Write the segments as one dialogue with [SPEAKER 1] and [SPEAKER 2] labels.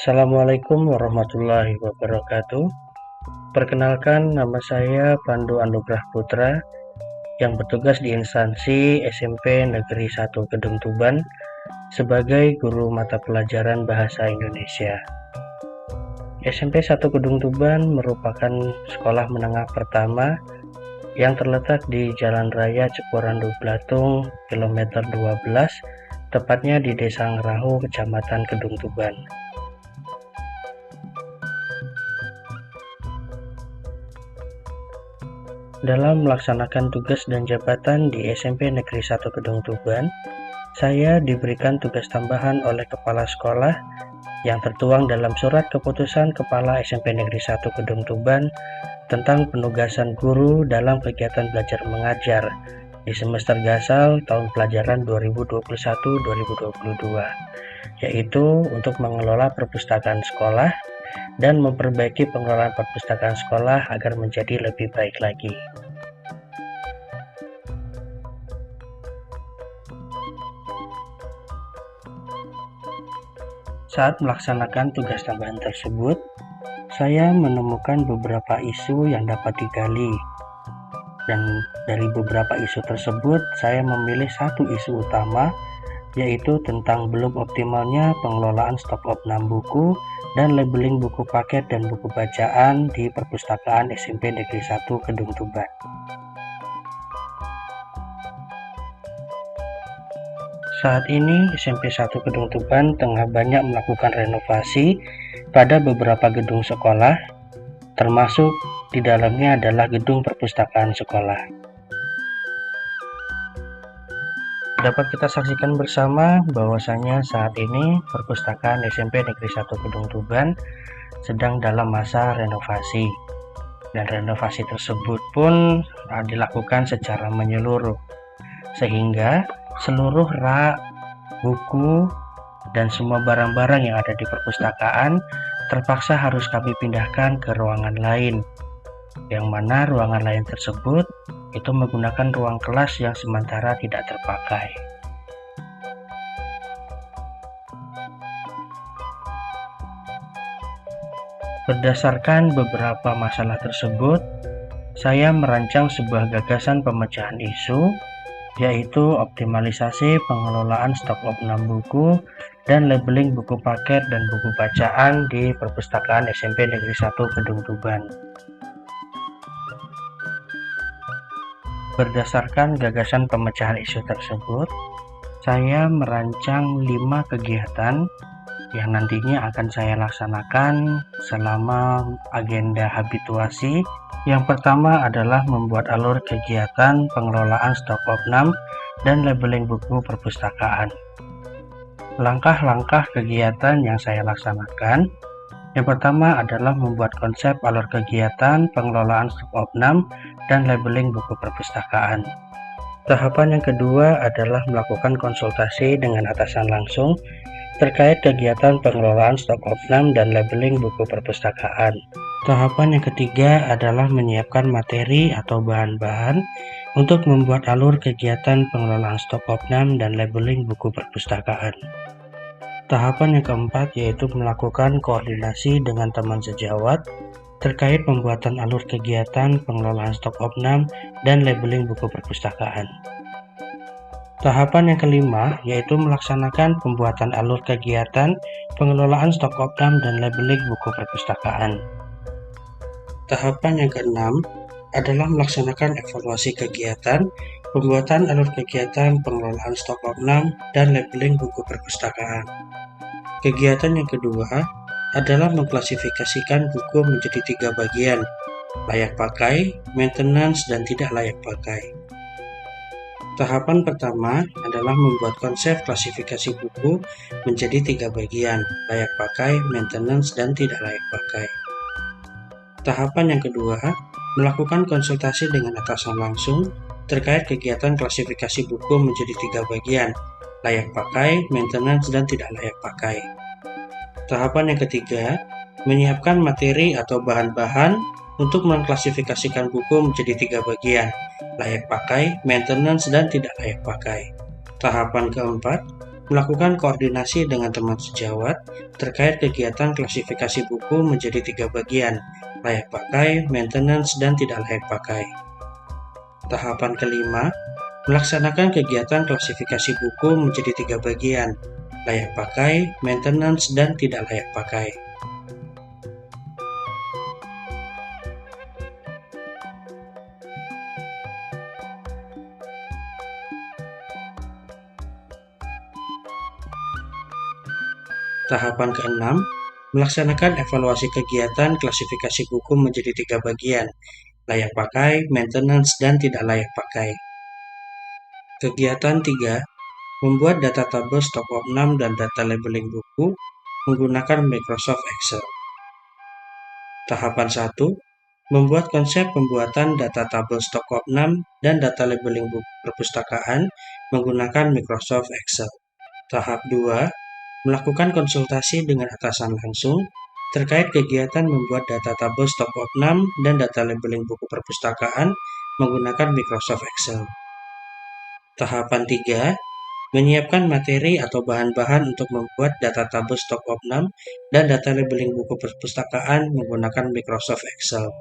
[SPEAKER 1] Assalamualaikum warahmatullahi wabarakatuh. Perkenalkan, nama saya Pandu Anugrah Putra yang bertugas di instansi SMP Negeri 1 Kedung Tuban sebagai guru mata pelajaran Bahasa Indonesia. SMP 1 Kedung Tuban merupakan sekolah menengah pertama yang terletak di Jalan Raya Ceporandu Blatung, kilometer 12, tepatnya di Desa Ngerahu, Kecamatan Kedung Tuban. Dalam melaksanakan tugas dan jabatan di SMP Negeri 1 Kedung Tuban, saya diberikan tugas tambahan oleh Kepala Sekolah yang tertuang dalam Surat Keputusan Kepala SMP Negeri 1 Kedung Tuban tentang penugasan guru dalam kegiatan belajar mengajar di semester gasal tahun pelajaran 2021-2022, yaitu untuk mengelola perpustakaan sekolah dan memperbaiki pengelolaan perpustakaan sekolah agar menjadi lebih baik lagi. Saat melaksanakan tugas tambahan tersebut, saya menemukan beberapa isu yang dapat digali. Dan dari beberapa isu tersebut, saya memilih satu isu utama, yaitu tentang belum optimalnya pengelolaan stok opnam buku dan labeling buku paket dan buku bacaan di perpustakaan SMP Negeri 1 Kedung Tuban. Saat ini SMP 1 Kedung Tuban tengah banyak melakukan renovasi pada beberapa gedung sekolah, termasuk di dalamnya adalah gedung perpustakaan sekolah. Dapat kita saksikan bersama bahwasanya saat ini perpustakaan SMP Negeri 1 Kedung Tuban sedang dalam masa renovasi. Dan renovasi tersebut pun dilakukan secara menyeluruh, sehingga seluruh rak, buku, dan semua barang-barang yang ada di perpustakaan terpaksa harus kami pindahkan ke ruangan lain, yang mana ruangan lain tersebut itu menggunakan ruang kelas yang sementara tidak terpakai. Berdasarkan beberapa masalah tersebut, saya merancang sebuah gagasan pemecahan isu, yaitu optimalisasi pengelolaan stok opnam buku dan labeling buku paket dan buku bacaan di perpustakaan SMP Negeri 1 Kedung Tuban. Berdasarkan gagasan pemecahan isu tersebut, saya merancang 5 kegiatan yang nantinya akan saya laksanakan selama agenda habituasi. Yang pertama adalah membuat alur kegiatan pengelolaan stok opnam dan labeling buku perpustakaan. Langkah-langkah kegiatan yang saya laksanakan, yang pertama adalah membuat konsep alur kegiatan pengelolaan stok opnam dan labeling buku perpustakaan. Tahapan yang kedua adalah melakukan konsultasi dengan atasan langsung terkait kegiatan pengelolaan stok opnam dan labeling buku perpustakaan. Tahapan yang ketiga adalah menyiapkan materi atau bahan-bahan untuk membuat alur kegiatan pengelolaan stok opnam dan labeling buku perpustakaan. Tahapan yang keempat yaitu melakukan koordinasi dengan teman sejawat terkait pembuatan alur kegiatan pengelolaan stok opnam dan labeling buku perpustakaan. Tahapan yang kelima yaitu melaksanakan pembuatan alur kegiatan pengelolaan stok opnam dan labeling buku perpustakaan. Tahapan yang keenam adalah melaksanakan evaluasi kegiatan pembuatan alur kegiatan pengelolaan stok opnam dan labeling buku perpustakaan. Kegiatan yang kedua adalah mengklasifikasikan buku menjadi 3 bagian, layak pakai, maintenance, dan tidak layak pakai. Tahapan pertama adalah membuat konsep klasifikasi buku menjadi 3 bagian, layak pakai, maintenance, dan tidak layak pakai. Tahapan yang kedua, melakukan konsultasi dengan atasan langsung terkait kegiatan klasifikasi buku menjadi 3 bagian, layak pakai, maintenance, dan tidak layak pakai. Tahapan yang ketiga, menyiapkan materi atau bahan-bahan untuk mengklasifikasikan buku menjadi 3 bagian, layak pakai, maintenance, dan tidak layak pakai. Tahapan keempat, melakukan koordinasi dengan teman sejawat terkait kegiatan klasifikasi buku menjadi 3 bagian, layak pakai, maintenance, dan tidak layak pakai. Tahapan kelima, melaksanakan kegiatan klasifikasi buku menjadi 3 bagian, layak pakai, maintenance, dan tidak layak pakai. Tahapan keenam, melaksanakan evaluasi kegiatan klasifikasi buku menjadi 3 bagian, layak pakai, maintenance, dan tidak layak pakai. Kegiatan 3, membuat data tabel stok opnam dan data labeling buku menggunakan Microsoft Excel. Tahapan 1, membuat konsep pembuatan data tabel stok opnam dan data labeling buku perpustakaan menggunakan Microsoft Excel. Tahap 2, melakukan konsultasi dengan atasan langsung terkait kegiatan membuat data tabel stok opnam dan data labeling buku perpustakaan menggunakan Microsoft Excel. Tahapan 3, menyiapkan materi atau bahan-bahan untuk membuat data tabel stok opnam dan data labeling buku perpustakaan menggunakan Microsoft Excel.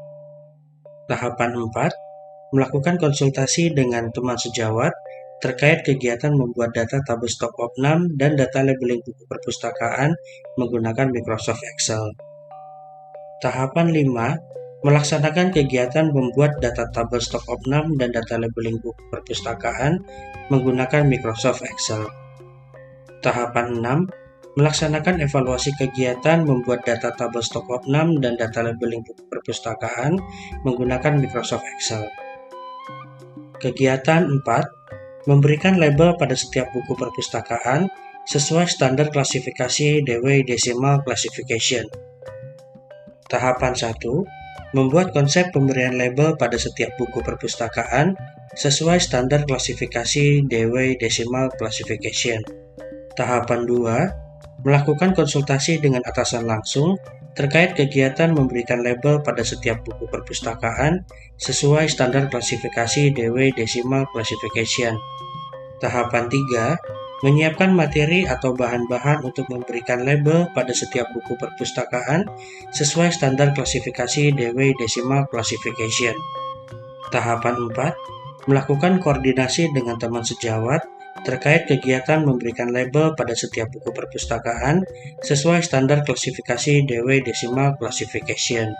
[SPEAKER 1] Tahapan 4, melakukan konsultasi dengan teman sejawat terkait kegiatan membuat data tabel stok opnam dan data labeling buku perpustakaan menggunakan Microsoft Excel. Tahapan 5, melaksanakan kegiatan membuat data tabel stok opnam dan data labeling buku perpustakaan menggunakan Microsoft Excel. Tahapan 6, melaksanakan evaluasi kegiatan membuat data tabel stok opnam dan data labeling buku perpustakaan menggunakan Microsoft Excel. Kegiatan 4, memberikan label pada setiap buku perpustakaan sesuai standar klasifikasi Dewey Decimal Classification. Tahapan 1, membuat konsep pemberian label pada setiap buku perpustakaan sesuai standar klasifikasi Dewey Decimal Classification. Tahapan 2, melakukan konsultasi dengan atasan langsung terkait kegiatan memberikan label pada setiap buku perpustakaan sesuai standar klasifikasi Dewey Decimal Classification. Tahapan 3, menyiapkan materi atau bahan-bahan untuk memberikan label pada setiap buku perpustakaan sesuai standar klasifikasi Dewey Decimal Classification. Tahapan 4, melakukan koordinasi dengan teman sejawat terkait kegiatan memberikan label pada setiap buku perpustakaan sesuai standar klasifikasi Dewey Decimal Classification.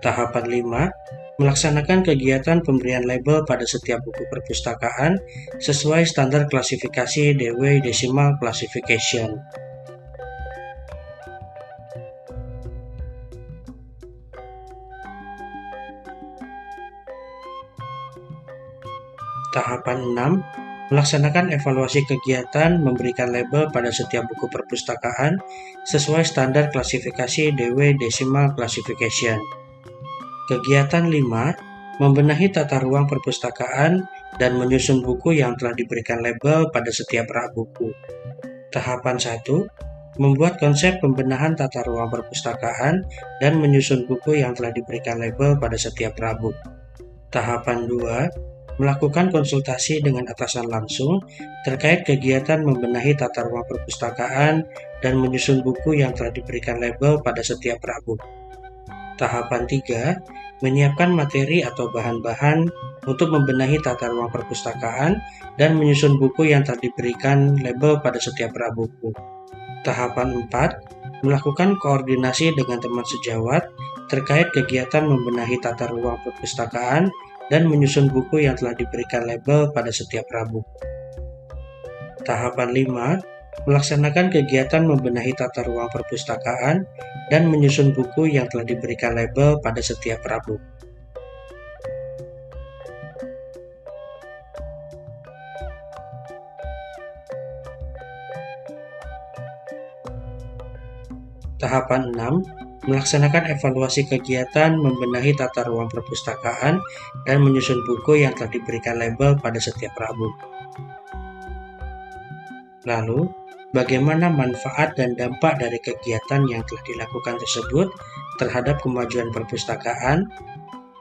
[SPEAKER 1] Tahapan 5, melaksanakan kegiatan pemberian label pada setiap buku perpustakaan sesuai standar klasifikasi Dewey Decimal Classification. Tahapan 6, melaksanakan evaluasi kegiatan memberikan label pada setiap buku perpustakaan sesuai standar klasifikasi Dewey Decimal Classification. Kegiatan 5, membenahi tata ruang perpustakaan dan menyusun buku yang telah diberikan label pada setiap rak buku. Tahapan 1, membuat konsep pembenahan tata ruang perpustakaan dan menyusun buku yang telah diberikan label pada setiap rak buku. Tahapan 2, melakukan konsultasi dengan atasan langsung terkait kegiatan membenahi tata ruang perpustakaan dan menyusun buku yang telah diberikan label pada setiap rak buku. Tahapan 3, menyiapkan materi atau bahan-bahan untuk membenahi tata ruang perpustakaan dan menyusun buku yang telah diberikan label pada setiap rak buku. Tahapan 4, melakukan koordinasi dengan teman sejawat terkait kegiatan membenahi tata ruang perpustakaan dan menyusun buku yang telah diberikan label pada setiap rak buku. Tahapan 5, melaksanakan kegiatan membenahi tata ruang perpustakaan dan menyusun buku yang telah diberikan label pada setiap rak buku. Tahapan 6, melaksanakan evaluasi kegiatan membenahi tata ruang perpustakaan dan menyusun buku yang telah diberikan label pada setiap rak buku. Lalu, bagaimana manfaat dan dampak dari kegiatan yang telah dilakukan tersebut terhadap kemajuan perpustakaan?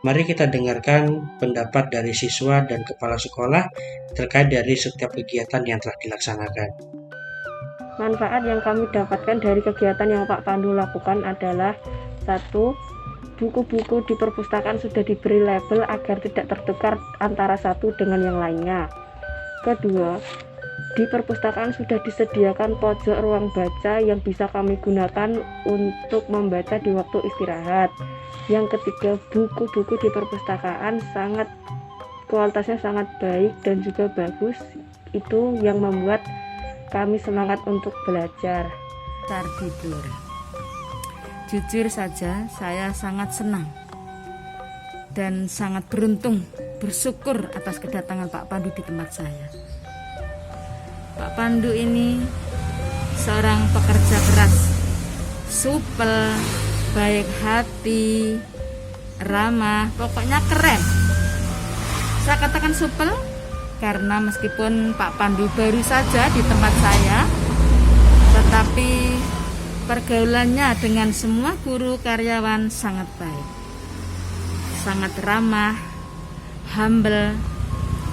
[SPEAKER 1] Mari kita dengarkan pendapat dari siswa dan kepala sekolah terkait dari setiap kegiatan yang telah dilaksanakan.
[SPEAKER 2] Manfaat yang kami dapatkan dari kegiatan yang Pak Pandu lakukan adalah: 1. Buku-buku di perpustakaan sudah diberi label agar tidak tertukar antara satu dengan yang lainnya. Kedua, di perpustakaan sudah disediakan pojok ruang baca yang bisa kami gunakan untuk membaca di waktu istirahat. Yang ketiga, buku-buku di perpustakaan kualitasnya sangat baik dan juga bagus. Itu yang membuat kami semangat untuk belajar.
[SPEAKER 3] Tidur. Jujur saja, saya sangat senang dan sangat beruntung, bersyukur atas kedatangan Pak Pandu di tempat saya. Pak Pandu ini seorang pekerja keras, supel, baik hati, ramah, pokoknya keren. Saya katakan supel karena meskipun Pak Pandu baru saja di tempat saya, tetapi pergaulannya dengan semua guru karyawan sangat baik, sangat ramah, humble,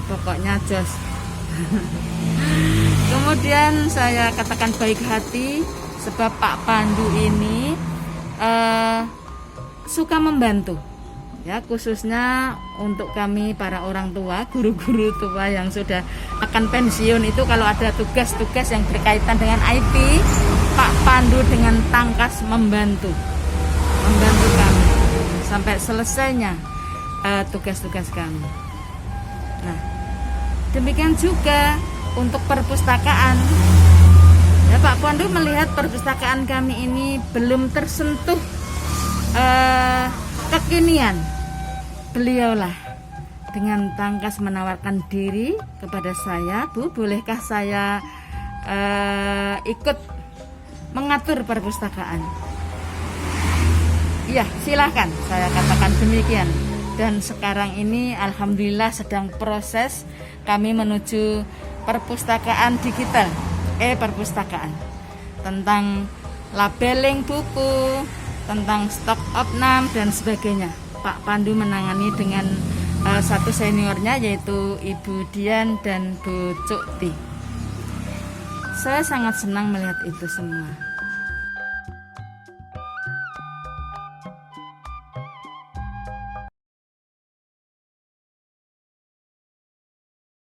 [SPEAKER 3] pokoknya jos. Kemudian saya katakan baik hati sebab Pak Pandu ini suka membantu, ya, khususnya untuk kami para orang tua, guru-guru tua yang sudah akan pensiun itu, kalau ada tugas-tugas yang berkaitan dengan IT, Pak Pandu dengan tangkas membantu kami sampai selesainya tugas-tugas kami. Nah, demikian juga untuk perpustakaan. Ya, Pak Pandu melihat perpustakaan kami ini belum tersentuh kekinian. Beliaulah dengan tangkas menawarkan diri kepada saya, Bu, bolehkah saya ikut mengatur perpustakaan? Iya, silahkan, saya katakan demikian. Dan sekarang ini alhamdulillah sedang proses kami menuju perpustakaan digital, perpustakaan, tentang labeling buku, tentang stok opnam dan sebagainya. Pak Pandu menangani dengan satu seniornya, yaitu Ibu Dian dan Bu Cukti. Saya sangat senang melihat itu semua.